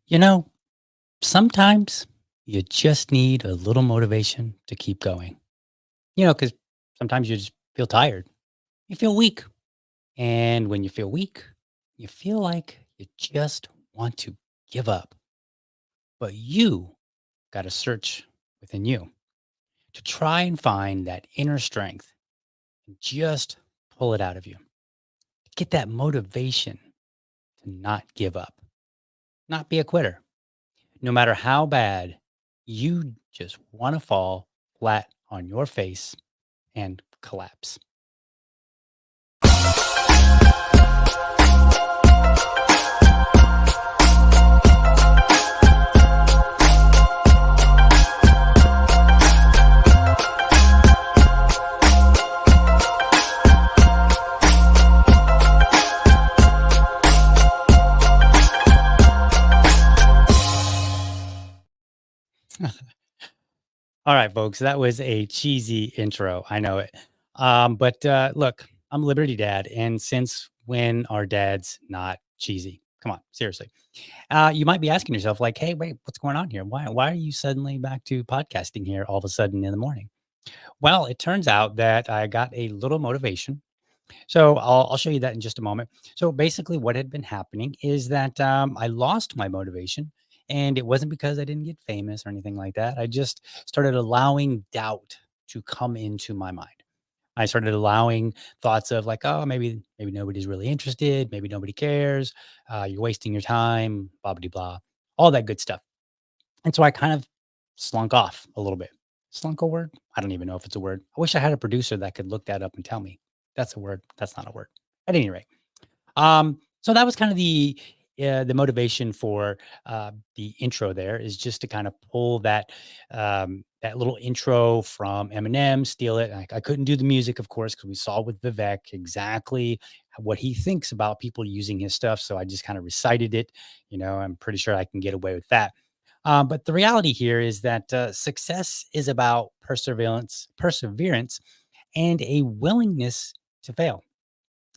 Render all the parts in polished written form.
You know, sometimes you just need a little motivation to keep going. Because sometimes you just feel tired, you feel weak. And when you feel weak, you feel like you just want to give up. But you got to search within you to try and find that inner strength and just pull it out of you. Get that motivation to not give up, not be a quitter. No matter how bad, you just want to fall flat on your face and collapse. All right, folks, that was a cheesy intro. I know it. But look, I'm Liberty Dad. And since when are dads not cheesy? Come on, seriously. You might be asking yourself, like, hey, wait, what's going on here? Why are you suddenly back to podcasting here all of a sudden in the morning? Well, it turns out that I got a little motivation. So I'll show you that in just a moment. So basically, what had been happening is that I lost my motivation, and it wasn't because I didn't get famous or anything like that. I just started allowing doubt to come into my mind. I started allowing thoughts of like, oh, maybe nobody's really interested, maybe nobody cares, you're wasting your time, blah blah blah, all that good stuff. And so I kind of slunk off a little bit. Slunk a word? I don't even know if it's a word. I wish I had a producer that could look that up and tell me. That's a word. That's not a word. At any rate, so that was kind of the motivation for the intro. There is just to kind of pull that little intro from Eminem, steal it. I couldn't do the music, of course, because we saw with Vivek exactly what he thinks about people using his stuff. So I just kind of recited it. I'm pretty sure I can get away with that. But the reality here is that success is about perseverance, and a willingness to fail.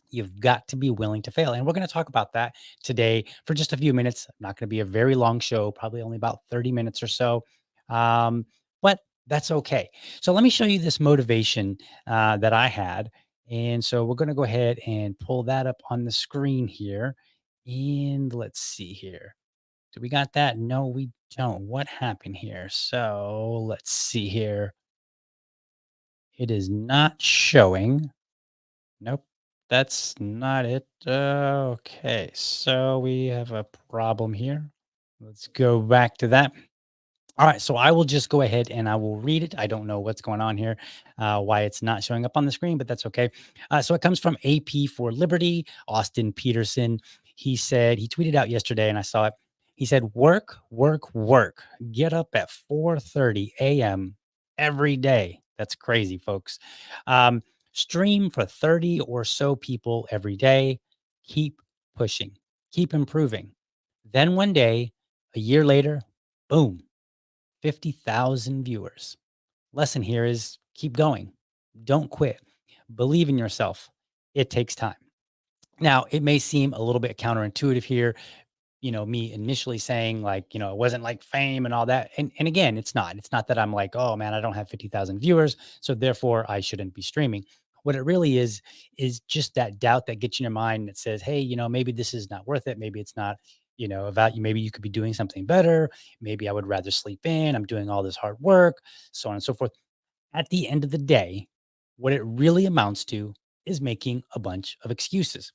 You've got to be willing to fail. And we're going to talk about that today for just a few minutes. Not going to be a very long show, probably only about 30 minutes or so. But that's okay. So let me show you this motivation that I had. And so we're going to go ahead and pull that up on the screen here. And let's see here. Do we got that? No, we don't. What happened here? So let's see here. It is not showing. Nope, that's not it. Okay, so we have a problem here. Let's go back to that. All right, so I will just go ahead and I will read it. I don't know what's going on here, why it's not showing up on the screen, but that's okay. So it comes from AP for Liberty, Austin Peterson. He tweeted out yesterday, and I saw it. He said, "Work, work, work. Get up at 4:30 a.m. every day." That's crazy, folks. Um, Stream for 30 or so people every day. Keep pushing, keep improving. Then one day, a year later, boom, 50,000 viewers. Lesson here is keep going. Don't quit. Believe in yourself. It takes time. Now, it may seem a little bit counterintuitive here, me initially saying like, it wasn't like fame and all that. And again, it's not. It's not that I'm like, oh man, I don't have 50,000 viewers, so therefore I shouldn't be streaming. What it really is just that doubt that gets in your mind that says, hey, maybe this is not worth it. Maybe it's not, about you. Maybe you could be doing something better. Maybe I would rather sleep in. I'm doing all this hard work, so on and so forth. At the end of the day, what it really amounts to is making a bunch of excuses.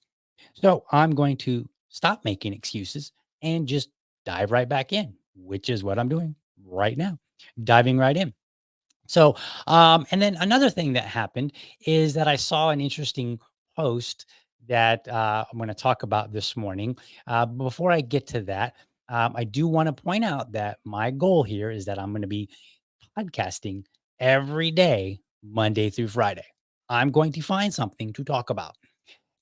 So I'm going to stop making excuses and just dive right back in, which is what I'm doing right now, diving right in. So, and then another thing that happened is that I saw an interesting post that I'm going to talk about this morning. Before I get to that, I do want to point out that my goal here is that I'm going to be podcasting every day, Monday through Friday. I'm going to find something to talk about,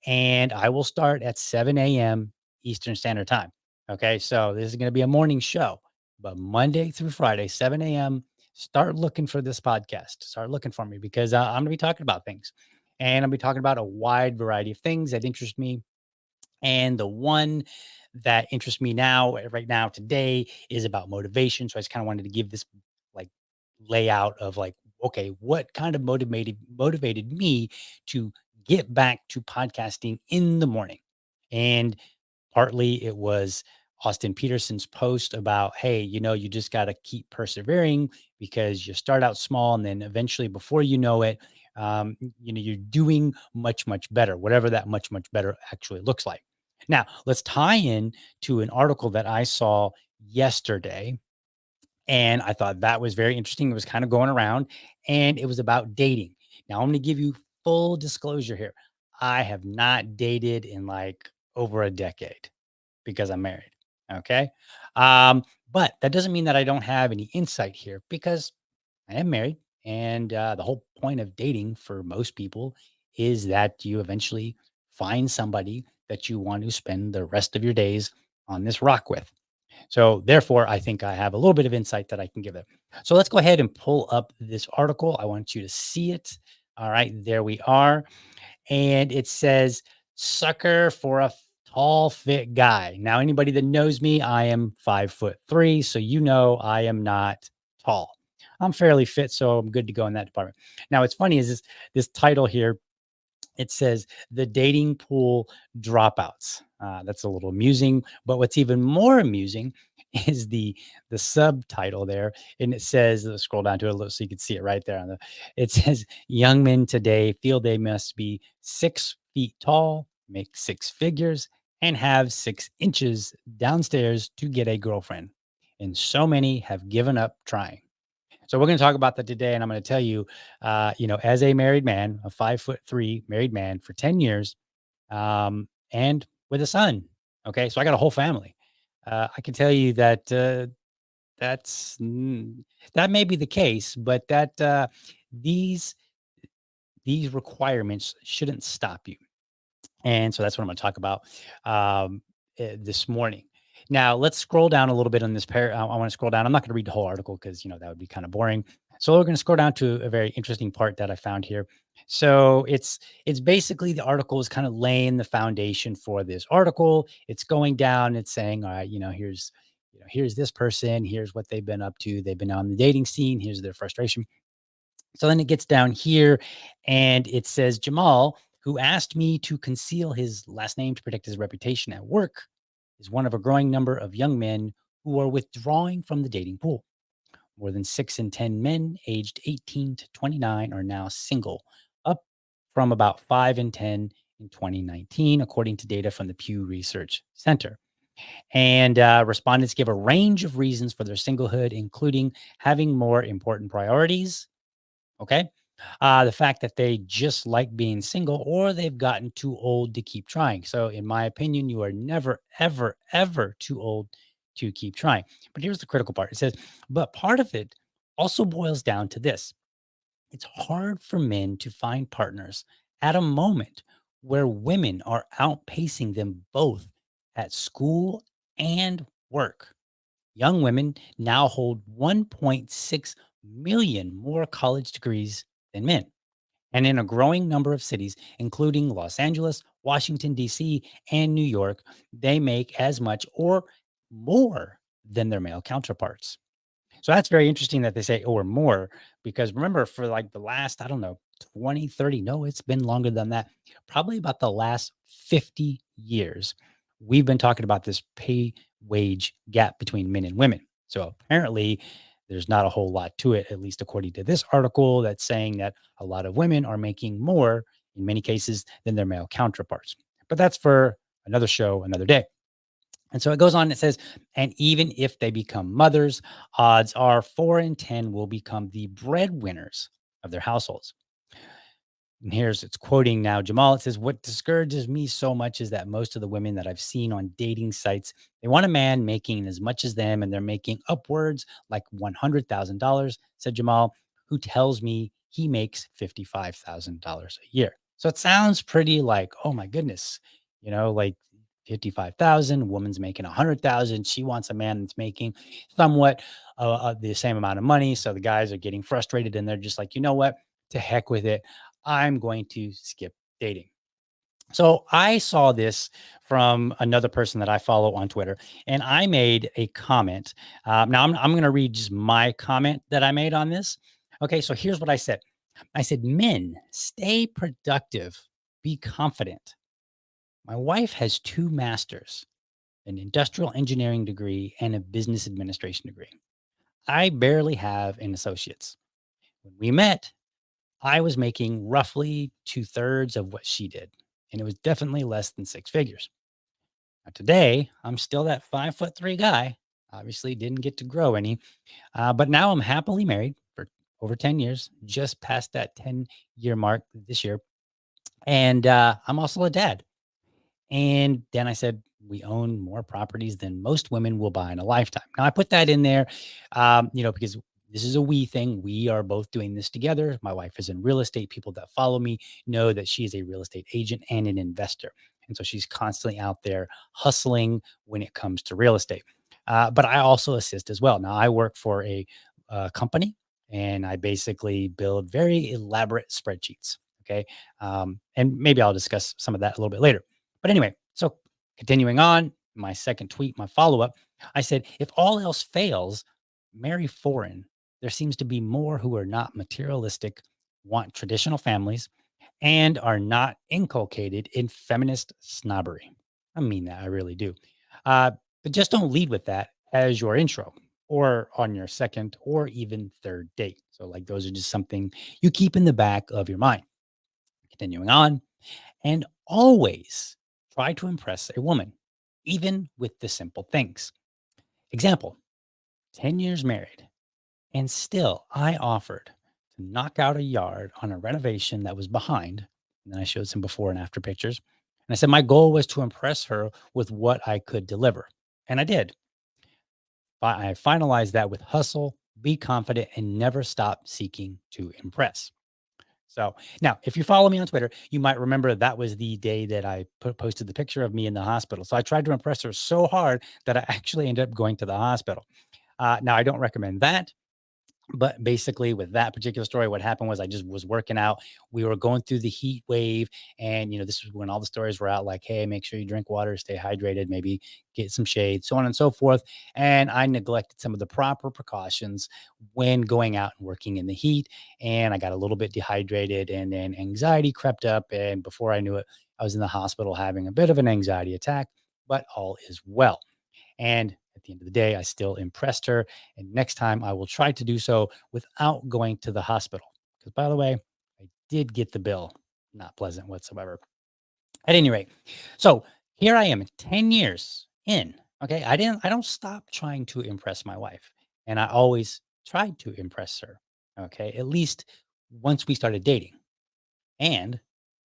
and I will start at 7 a.m. Eastern Standard Time. Okay. So this is going to be a morning show, but Monday through Friday, 7 a.m., start looking for this podcast. Start looking for me because I'm going to be talking about things, and I'll be talking about a wide variety of things that interest me. And the one that interests me now, right now, today, is about motivation. So I just kind of wanted to give this like layout of like, okay, what kind of motivated me to get back to podcasting in the morning. And partly it was Austin Peterson's post about, hey, you just got to keep persevering because you start out small and then eventually, before you know it, you're doing much, much better, whatever that much, much better actually looks like. Now, let's tie in to an article that I saw yesterday. And I thought that was very interesting. It was kind of going around and it was about dating. Now, I'm going to give you full disclosure here. I have not dated in like over a decade because I'm married. Okay. Um, but that doesn't mean that I don't have any insight here because I am married. And the whole point of dating for most people is that you eventually find somebody that you want to spend the rest of your days on this rock with. So, therefore, I think I have a little bit of insight that I can give it. So, let's go ahead and pull up this article. I want you to see it. All right, there we are. And it says, sucker for a tall, fit guy. Now, anybody that knows me, I am 5'3". So, I am not tall. I'm fairly fit, so I'm good to go in that department. Now, what's funny is this title here, it says the dating pool dropouts. That's a little amusing, but what's even more amusing is the subtitle there, and it says, let's scroll down to it a little so you can see it right there on the. It says young men today feel they must be 6 feet tall, make six figures, and have 6 inches downstairs to get a girlfriend, and so many have given up trying. So we're going to talk about that today, and I'm going to tell you, as a married man, a 5'3" married man for 10 years, and with a son. Okay, so I got a whole family. I can tell you that that's that may be the case, but that these these requirements shouldn't stop you. And so that's what I'm going to talk about this morning. Now, let's scroll down a little bit on this pair. I want to scroll down. I'm not going to read the whole article because, that would be kind of boring. So we're going to scroll down to a very interesting part that I found here. So it's basically the article is kind of laying the foundation for this article. It's going down. It's saying, all right, here's this person. Here's what they've been up to. They've been on the dating scene. Here's their frustration. So then it gets down here and it says Jamal, who asked me to conceal his last name to protect his reputation at work, is one of a growing number of young men who are withdrawing from the dating pool. More than 6 in 10 men aged 18 to 29 are now single, up from about 5 in 10 in 2019, according to data from the Pew Research Center. And respondents give a range of reasons for their singlehood, including having more important priorities. Okay. The fact that they just like being single or they've gotten too old to keep trying. So, in my opinion, you are never, ever, ever too old to keep trying. But here's the critical part, it says, but part of it also boils down to this: it's hard for men to find partners at a moment where women are outpacing them both at school and work. Young women now hold 1.6 million more college degrees than men. And in a growing number of cities, including Los Angeles, Washington, D.C., and New York, they make as much or more than their male counterparts. So that's very interesting that they say or more, because remember, for like the last, I don't know, 20, 30, no, it's been longer than that. Probably about the last 50 years, we've been talking about this pay wage gap between men and women. So apparently, there's not a whole lot to it, at least according to this article, that's saying that a lot of women are making more in many cases than their male counterparts. But that's for another show, another day. And so it goes on, it says, and even if they become mothers, odds are 4 in 10 will become the breadwinners of their households. And here's it's quoting now Jamal. It says, what discourages me so much is that most of the women that I've seen on dating sites, they want a man making as much as them and they're making upwards like $100,000, said Jamal, who tells me he makes $55,000 a year. So it sounds pretty like, oh my goodness, like 55,000, woman's making 100,000. She wants a man that's making somewhat the same amount of money. So the guys are getting frustrated and they're just like, you know what? To heck with it. I'm going to skip dating. So I saw this from another person that I follow on Twitter, and I made a comment. Now I'm going to read just my comment that I made on this. Okay, so here's what I said. I said, "Men, stay productive, be confident. My wife has two masters, an industrial engineering degree and a business administration degree. I barely have an associate's. When we met, I was making roughly two-thirds of what she did, and it was definitely less than six figures. Now, today, I'm still that 5'3" guy. Obviously, didn't get to grow any, but now I'm happily married for over 10 years, just past that 10-year mark this year. And I'm also a dad. And then I said, we own more properties than most women will buy in a lifetime. Now I put that in there, because this is a we thing. We are both doing this together. My wife is in real estate. People that follow me know that she is a real estate agent and an investor. And so she's constantly out there hustling when it comes to real estate. But I also assist as well. Now I work for a company and I basically build very elaborate spreadsheets. Okay. And maybe I'll discuss some of that a little bit later. But anyway, so continuing on, my second tweet, my follow up, I said, if all else fails, marry foreign. There seems to be more who are not materialistic, want traditional families, and are not inculcated in feminist snobbery. I mean that, I really do. Uh, but just don't lead with that as your intro or on your second or even third date. So, like, those are just something you keep in the back of your mind. Continuing on, and always try to impress a woman, even with the simple things. Example, 10 years married, and still I offered to knock out a yard on a renovation that was behind. And then I showed some before and after pictures. And I said my goal was to impress her with what I could deliver. And I did. I finalized that with hustle, be confident, and never stop seeking to impress. So now, if you follow me on Twitter, you might remember that was the day that I posted the picture of me in the hospital. So I tried to impress her so hard that I actually ended up going to the hospital. Now, I don't recommend that. But basically, with that particular story, what happened was I just was working out. We were going through the heat wave, and this was when all the stories were out, like, "Hey, make sure you drink water, stay hydrated, maybe get some shade, so on and so forth." And I neglected some of the proper precautions when going out and working in the heat, and I got a little bit dehydrated, and then anxiety crept up, and before I knew it, I was in the hospital having a bit of an anxiety attack. But all is well. And at the end of the day, I still impressed her. And next time I will try to do so without going to the hospital. Because, by the way, I did get the bill. Not pleasant whatsoever. At any rate, so here I am 10 years in. Okay. I don't stop trying to impress my wife. And I always tried to impress her. Okay. At least once we started dating. And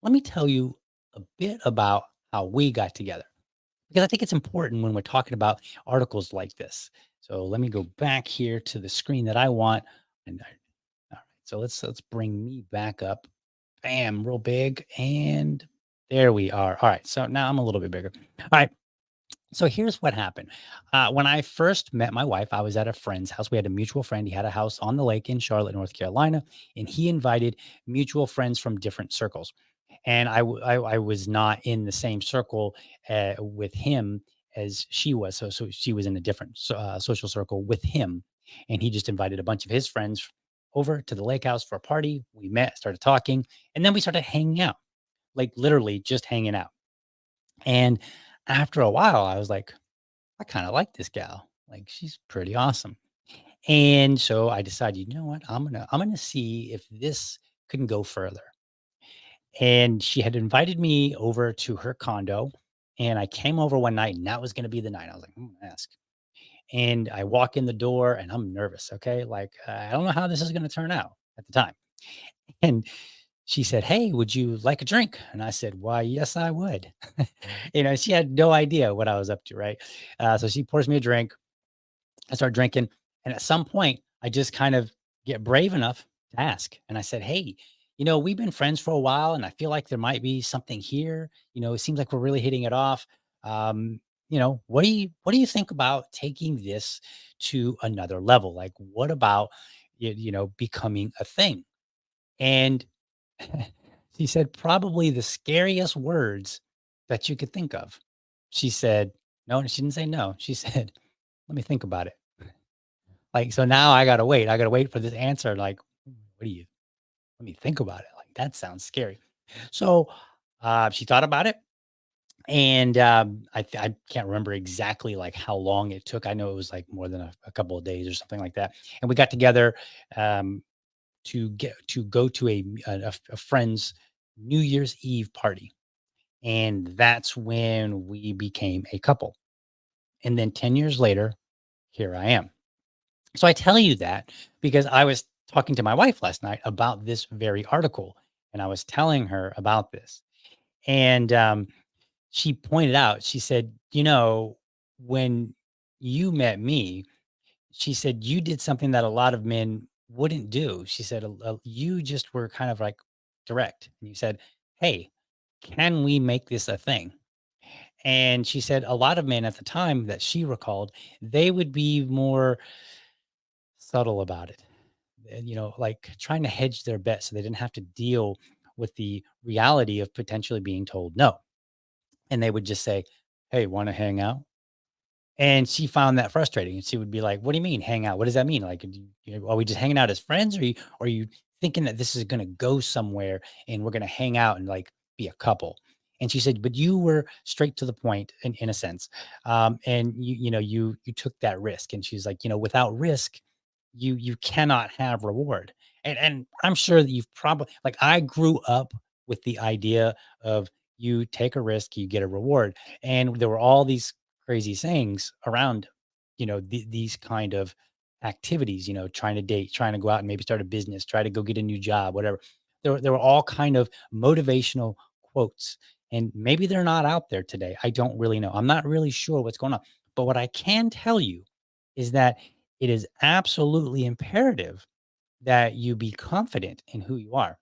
let me tell you a bit about how we got together because I think it's important when we're talking about articles like this. So let me go back here to the screen that I want. And all right, so let's bring me back up. Bam, real big, and there we are. All right, so now I'm a little bit bigger. All right, so here's what happened. When I first met my wife, I was at a friend's house. We had a mutual friend. He had a house on the lake in Charlotte, North Carolina, and he invited mutual friends from different circles. And I was not in the same circle with him as she was. So she was in a different social circle with him, and he just invited a bunch of his friends over to the lake house for a party. We met, started talking, and then we started hanging out, like literally just hanging out. And after a while, I was like, I kind of like this gal. Like she's pretty awesome. And so I decided, you know what? I'm gonna see if this can go further. And she had invited me over to her condo. And I came over one night, and that was gonna be the night. I was like, ask. And I walk in the door and I'm nervous. Okay. Like, I don't know how this is gonna turn out at the time. And she said, "Hey, would you like a drink?" And I said, "Why, yes, I would." She had no idea what I was up to, right? So she pours me a drink. I start drinking. And at some point, I just kind of get brave enough to ask. And I said, "Hey, we've been friends for a while and I feel like there might be something here. It seems like we're really hitting it off. What do you think about taking this to another level? Like, what about, becoming a thing?" And She said, "Probably the scariest words that you could think of." She said, no, she didn't say no. She said, "Let me think about it." Like, so now I gotta wait. I gotta wait for this answer. Like, what do you let me think about it. Like, that sounds scary. So, she thought about it, and, I can't remember exactly, like, how long it took. I know it was, like, more than a couple of days or something like that, and we got together, um, to go to a friend's New Year's Eve party, and that's when we became a couple, and then 10 years later, here I am. So I tell you that because I was talking to my wife last night about this very article, and I was telling her about this. And she pointed out, she said, when you met me, she said, you did something that a lot of men wouldn't do. She said, you just were kind of like direct. And you said, hey, can we make this a thing? And she said, a lot of men at the time that she recalled, they would be more subtle about it, and, like trying to hedge their bet so they didn't have to deal with the reality of potentially being told no. And they would just say, "Hey, want to hang out?" And she found that frustrating. And she would be like, "What do you mean hang out? What does that mean? Like, are we just hanging out as friends? Or are you thinking that this is going to go somewhere and we're going to hang out and like be a couple?" And she said, "But you were straight to the point in a sense, and you took that risk." And she's like, "Without risk, you cannot have reward." And I'm sure that you've probably like I grew up with the idea of you take a risk, you get a reward, and there were all these crazy sayings around, these kind of activities, trying to date, trying to go out and maybe start a business, try to go get a new job, whatever. There were all kind of motivational quotes, and maybe they're not out there today. I don't really know. I'm not really sure what's going on. But what I can tell you is that it is absolutely imperative that you be confident in who you are.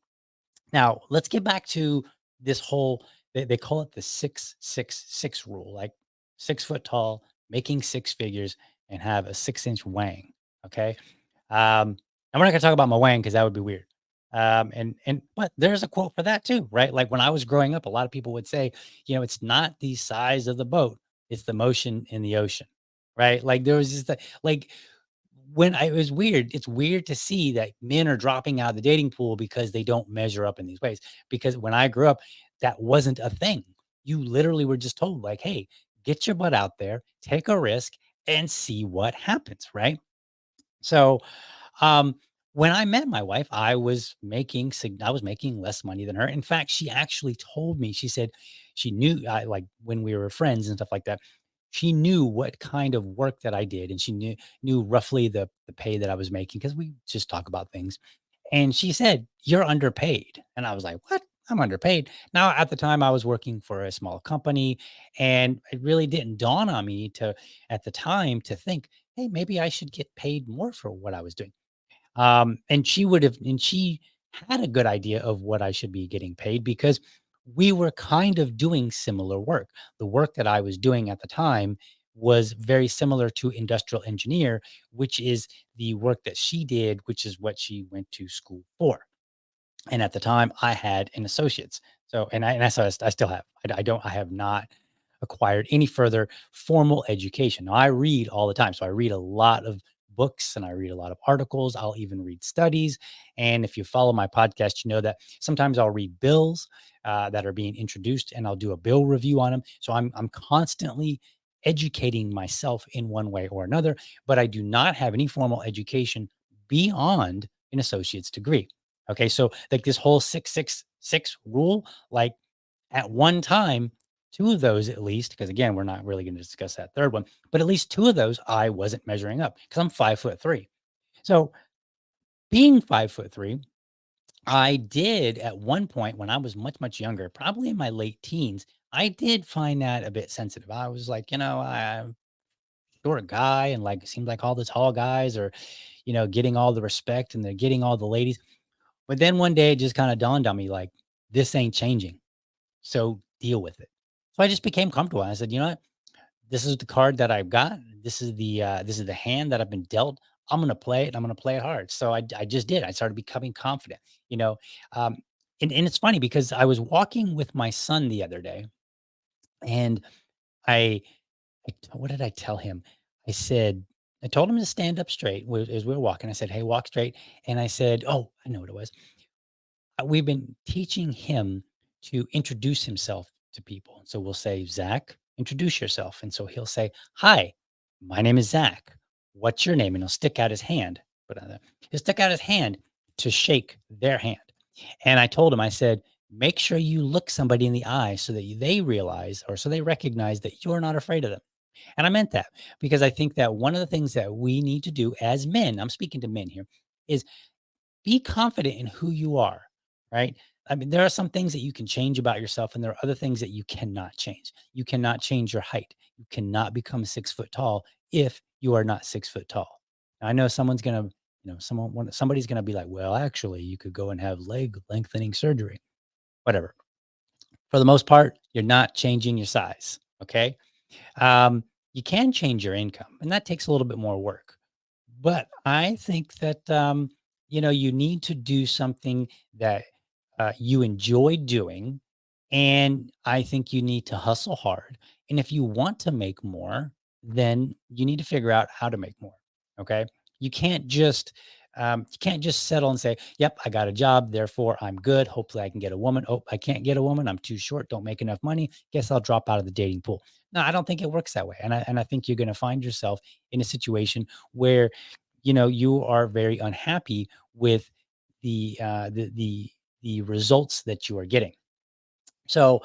Now, let's get back to this whole they call it the 666 rule, like 6 foot tall, making six figures, and have a 6-inch wang. Okay. And we're not gonna talk about my wang because that would be weird. And but there's a quote for that too, right? Like when I was growing up, a lot of people would say, it's not the size of the boat, it's the motion in the ocean. Right. Like there was just like when I it was weird, it's weird to see that men are dropping out of the dating pool because they don't measure up in these ways. Because when I grew up, that wasn't a thing. You literally were just told, like, hey, get your butt out there, take a risk, and see what happens. Right. So um, when I met my wife, I was making less money than her. In fact, she actually told me, she said she knew I like when we were friends and stuff like that. She knew what kind of work that I did, and she knew roughly the pay that I was making because we just talk about things. And she said, "You're underpaid." And I was like, "What? I'm underpaid." Now, at the time, I was working for a small company, and it really didn't dawn on me at the time, to think, hey, maybe I should get paid more for what I was doing. And she had a good idea of what I should be getting paid because we were kind of doing similar work. The work that I was doing at the time was very similar to industrial engineer, which is the work that she did, which is what she went to school for. And at the time, I had an associate's. So, I still have. I have not acquired any further formal education. Now, I read all the time. So, I read a lot of books and I read a lot of articles. I'll even read studies. And if you follow my podcast, you know that sometimes I'll read bills that are being introduced and I'll do a bill review on them. So, I'm constantly educating myself in one way or another, but I do not have any formal education beyond an associate's degree. Okay, so like this whole 666 rule, like at one time, two of those at least, because again, we're not really going to discuss that third one, but at least two of those I wasn't measuring up because I'm 5'3". So being 5'3", I did at one point when I was much, much younger, probably in my late teens, I did find that a bit sensitive. I was like, I'm a short guy, and like it seemed like all the tall guys are, getting all the respect and they're getting all the ladies. But then one day it just kinda dawned on me, like, this ain't changing, so deal with it. So I just became comfortable. I said, "You know what? This is the card that I've got. This is the hand that I've been dealt. I'm gonna play it, I'm gonna play it hard." So I just did. I started becoming confident, you know? Um, And it's funny because I was walking with my son the other day, and I what did I tell him? I said I told him to stand up straight as we were walking. I said, "Hey, walk straight." And I said, "Oh, I know what it was." We've been teaching him to introduce himself to people. So we'll say, "Zach, introduce yourself." And so he'll say, "Hi, my name is Zach. What's your name?" And he'll stick out his hand. He'll stick out his hand to shake their hand. And I told him, I said, "Make sure you look somebody in the eye so that they realize, or so they recognize, that you're not afraid of them." And I meant that because I think that one of the things that we need to do as men, I'm speaking to men here, is be confident in who you are, right? I mean, there are some things that you can change about yourself, and there are other things that you cannot change. You cannot change your height. You cannot become 6 foot tall if you are not 6 foot tall. Now, I know someone's gonna, somebody's gonna be like, "Well, actually, you could go and have leg lengthening surgery." Whatever. For the most part, you're not changing your size. Okay. You can change your income, and that takes a little bit more work. But I think that, you need to do something that you enjoy doing. And I think you need to hustle hard. And if you want to make more, then you need to figure out how to make more. Okay. You can't just, you can't just settle and say, "Yep, I got a job, therefore I'm good. Hopefully I can get a woman. Oh, I can't get a woman. I'm too short. Don't make enough money. Guess I'll drop out of the dating pool." No, I don't think it works that way. And I think you're going to find yourself in a situation where, you are very unhappy with the results that you are getting. So,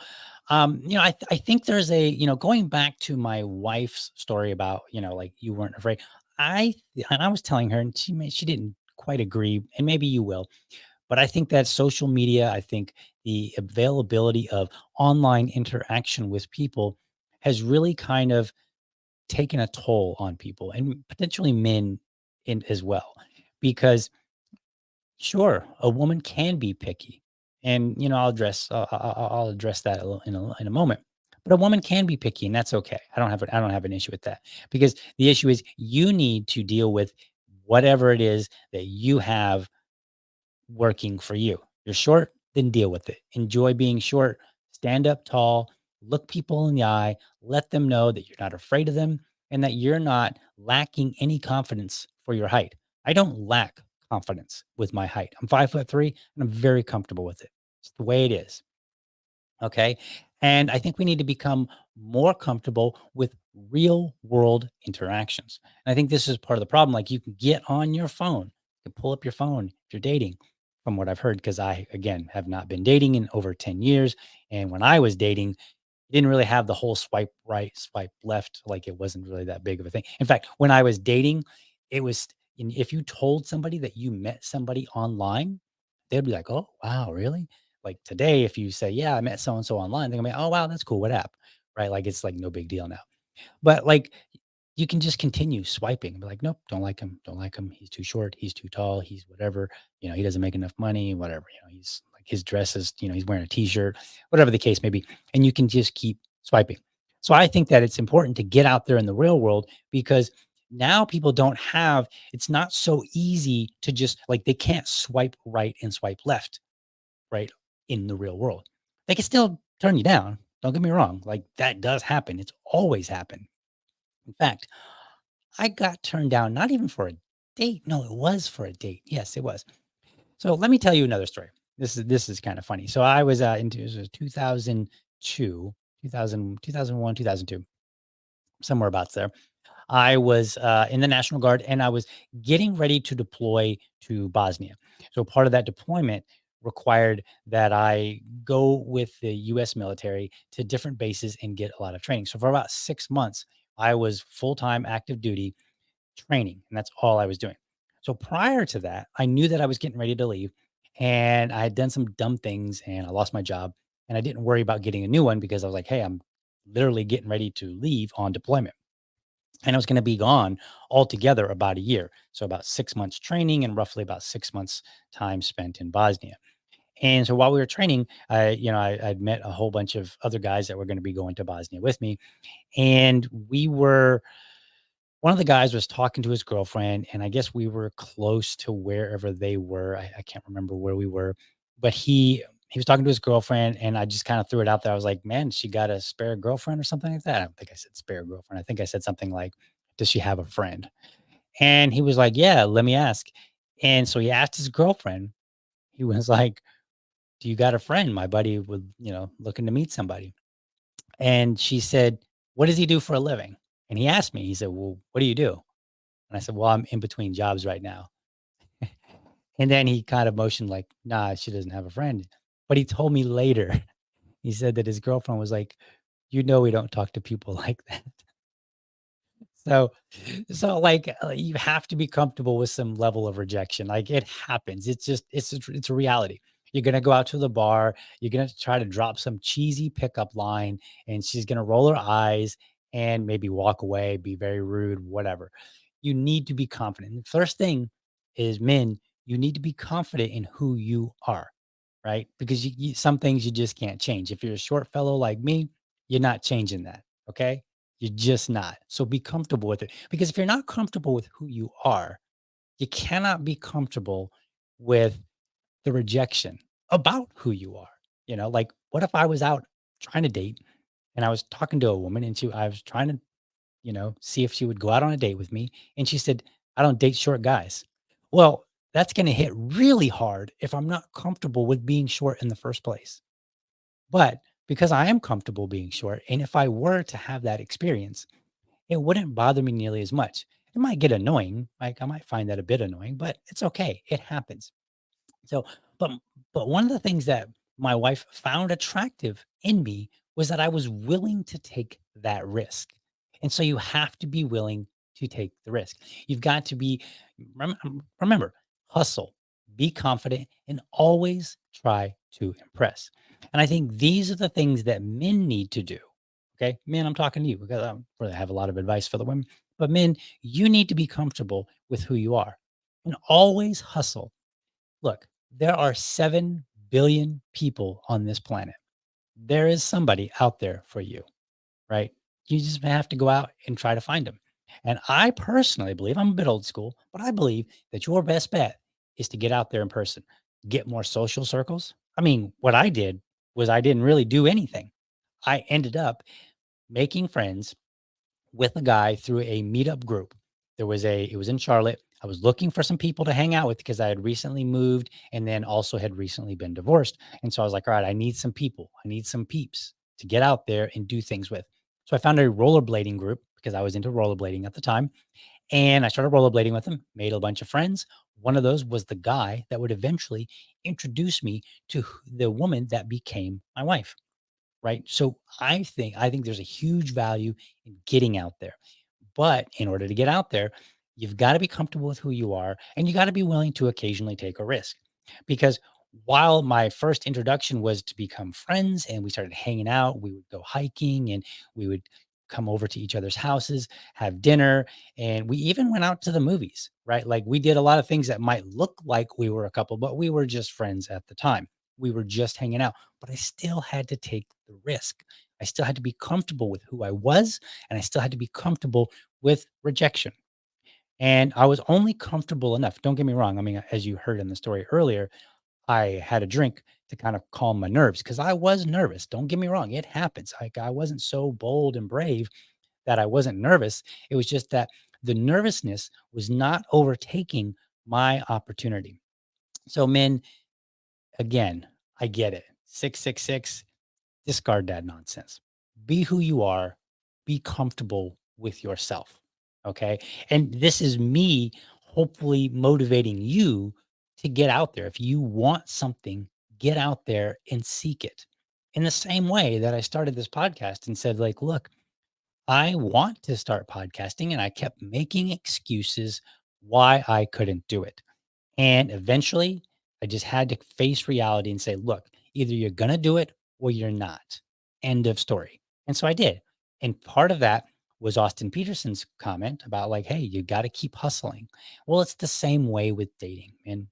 I think there's going back to my wife's story about, like, you weren't afraid. And I was telling her, and she didn't quite agree, and maybe you will, but I think that social media, I think the availability of online interaction with people has really kind of taken a toll on people, and potentially men in as well. Because sure, a woman can be picky, and I'll address that in a moment. But a woman can be picky, and that's okay. I don't have an issue with that, because the issue is you need to deal with whatever it is that you have working for you. You're short, then deal with it. Enjoy being short. Stand up tall. Look people in the eye. Let them know that you're not afraid of them, and that you're not lacking any confidence for your height. I don't lack confidence with my height. I'm 5'3", and I'm very comfortable with it. It's the way it is. Okay. And I think we need to become more comfortable with real world interactions. And I think this is part of the problem. Like, you can get on your phone, you can pull up your phone if you're dating, from what I've heard, because I, again, have not been dating in over 10 years. And when I was dating, didn't really have the whole swipe right, swipe left. Like, it wasn't really that big of a thing. In fact, when I was dating, it was, and if you told somebody that you met somebody online, they'd be like, "Oh, wow, really?" Like today, if you say, "Yeah, I met so and so online," they're gonna be, "Oh, wow, that's cool. What app?" Right? Like, it's like no big deal now. But, like, you can just continue swiping and be like, "Nope, don't like him, don't like him. He's too short, he's too tall, he's whatever, he doesn't make enough money, whatever, he's like, his dress is, he's wearing a t-shirt," whatever the case may be. And you can just keep swiping. So I think that it's important to get out there in the real world, because now people don't have, it's not so easy to just, like, they can't swipe right and swipe left, right, in the real world. They can still turn you down. Don't get me wrong. Like, that does happen. It's always happened. In fact, I got turned down, not even for a date. No, it was for a date. Yes, it was. So let me tell you another story. This is kind of funny. So I was it was 2002, 2001, 2002, somewhere about there. I was in the National Guard, and I was getting ready to deploy to Bosnia. So part of that deployment required that I go with the US military to different bases and get a lot of training. So for about 6 months, I was full time active duty training, and that's all I was doing. So prior to that, I knew that I was getting ready to leave, and I had done some dumb things, and I lost my job, and I didn't worry about getting a new one, because I was like, "Hey, I'm literally getting ready to leave on deployment." And I was going to be gone altogether about a year. So about 6 months training, and roughly about 6 months time spent in Bosnia. And so while we were training, I'd met a whole bunch of other guys that were going to be going to Bosnia with me. And one of the guys was talking to his girlfriend, and I guess we were close to wherever they were. I can't remember where we were, but he was talking to his girlfriend, and I just kind of threw it out there. I was like, "Man, she got a spare girlfriend or something like that." I don't think I said spare girlfriend. I think I said something like, "Does she have a friend?" And he was like, "Yeah, let me ask." And so he asked his girlfriend. He was like, "Do you got a friend? My buddy would, looking to meet somebody." And she said, "What does he do for a living?" And he asked me. He said, "Well, what do you do?" And I said, "Well, I'm in between jobs right now." And then he kind of motioned like, "Nah, she doesn't have a friend." But he told me later, he said that his girlfriend was like, we don't talk to people like that." So you have to be comfortable with some level of rejection. Like, it happens. It's a reality. You're gonna go out to the bar, you're gonna try to drop some cheesy pickup line, and she's gonna roll her eyes and maybe walk away, be very rude, whatever. You need to be confident. The first thing is, men, you need to be confident in who you are, right? Because some things you just can't change. If you're a short fellow like me, you're not changing that. Okay. You're just not. So be comfortable with it. Because if you're not comfortable with who you are, you cannot be comfortable with the rejection about who you are. Like, what if I was out trying to date and I was talking to a woman, and I was trying to, see if she would go out on a date with me. And she said, "I don't date short guys." Well, that's going to hit really hard if I'm not comfortable with being short in the first place. But because I am comfortable being short, and if I were to have that experience, it wouldn't bother me nearly as much. It might get annoying. Like, I might find that a bit annoying, but it's okay. It happens. So, but one of the things that my wife found attractive in me was that I was willing to take that risk. And so you have to be willing to take the risk. You've got to be remember, hustle, be confident, and always try to impress. And I think these are the things that men need to do. Okay, men, I'm talking to you because I really have a lot of advice for the women. But men, you need to be comfortable with who you are and always hustle. Look, there are 7 billion people on this planet. There is somebody out there for you, right? You just have to go out and try to find them. And I personally believe, I'm a bit old school, but I believe that your best bet is to get out there in person, get more social circles. I mean, what I did was I didn't really do anything. I ended up making friends with a guy through a meetup group. It was in Charlotte. I was looking for some people to hang out with because I had recently moved and then also had recently been divorced. And so I was like, all right, I need some people. I need some peeps to get out there and do things with. So I found a rollerblading group because I was into rollerblading at the time. And I started rollerblading with them, made a bunch of friends. One of those was the guy that would eventually introduce me to the woman that became my wife. Right. So I think there's a huge value in getting out there. But in order to get out there, you've got to be comfortable with who you are, and you got to be willing to occasionally take a risk. Because while my first introduction was to become friends and we started hanging out, we would go hiking and we would come over to each other's houses, have dinner, and we even went out to the movies, right? Like, we did a lot of things that might look like we were a couple, but we were just friends at the time. We were just hanging out, but I still had to take the risk. I still had to be comfortable with who I was, and I still had to be comfortable with rejection. And I was only comfortable enough. Don't get me wrong. I mean, as you heard in the story earlier, I had a drink to kind of calm my nerves because I was nervous. Don't get me wrong. It happens. Like, I wasn't so bold and brave that I wasn't nervous. It was just that the nervousness was not overtaking my opportunity. So, men, again, I get it. 666, discard that nonsense. Be who you are, be comfortable with yourself. Okay. And this is me hopefully motivating you to get out there. If you want something, get out there and seek it. In the same way that I started this podcast and said, like, look, I want to start podcasting, and I kept making excuses why I couldn't do it. And eventually, I just had to face reality and say, look, either you're going to do it or you're not. End of story. And so I did. And part of that was Austin Peterson's comment about, like, hey, you got to keep hustling. Well, it's the same way with dating. And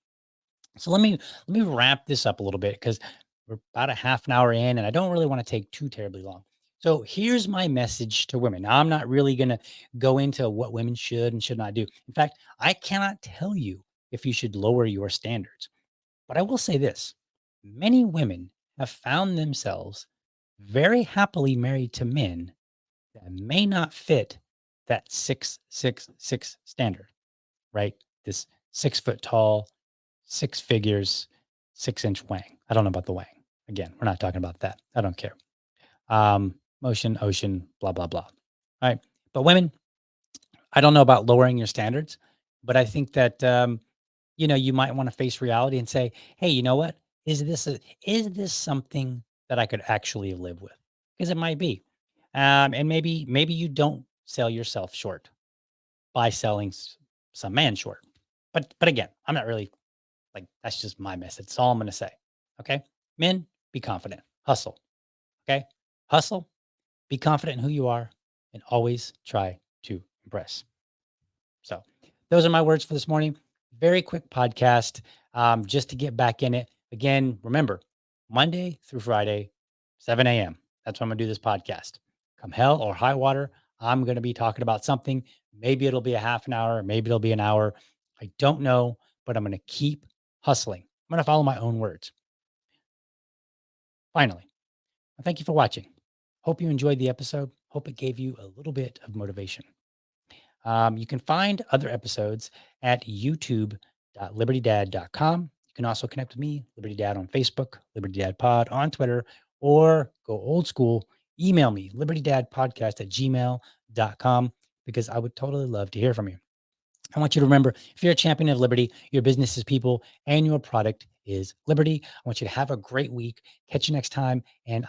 so let me wrap this up a little bit because we're about a half an hour in and I don't really want to take too terribly long. So here's my message to women. Now, I'm not really going to go into what women should and should not do. In fact, I cannot tell you if you should lower your standards. But I will say this. Many women have found themselves very happily married to men that may not fit that 666 standard, right? This 6 foot tall, six figures, 6 inch wang. I don't know about the wang. Again, we're not talking about that. I don't care. Motion, ocean, blah, blah, blah. All right. But women, I don't know about lowering your standards, but I think that you might want to face reality and say, "Hey, you know what? Is this something that I could actually live with?" Because it might be, and maybe you don't sell yourself short by selling some man short. But again, I'm not really like that's just my message. That's all I'm going to say. Okay, men, be confident, hustle. Okay, hustle, be confident in who you are, and always try to impress. So those are my words for this morning. Very quick podcast, just to get back in it. Again, remember, Monday through Friday, 7 a.m. That's when I'm going to do this podcast. Come hell or high water, I'm going to be talking about something. Maybe it'll be a half an hour, maybe it'll be an hour. I don't know, but I'm going to keep hustling. I'm going to follow my own words. Finally, thank you for watching. Hope you enjoyed the episode. Hope it gave you a little bit of motivation. You can find other episodes at youtube.libertydad.com. You can also connect with me, Liberty Dad, on Facebook, Liberty Dad Pod on Twitter, or go old school, email me, libertydadpodcast@gmail.com, because I would totally love to hear from you. I want you to remember, if you're a champion of liberty, your business is people and your product is liberty. I want you to have a great week. Catch you next time. And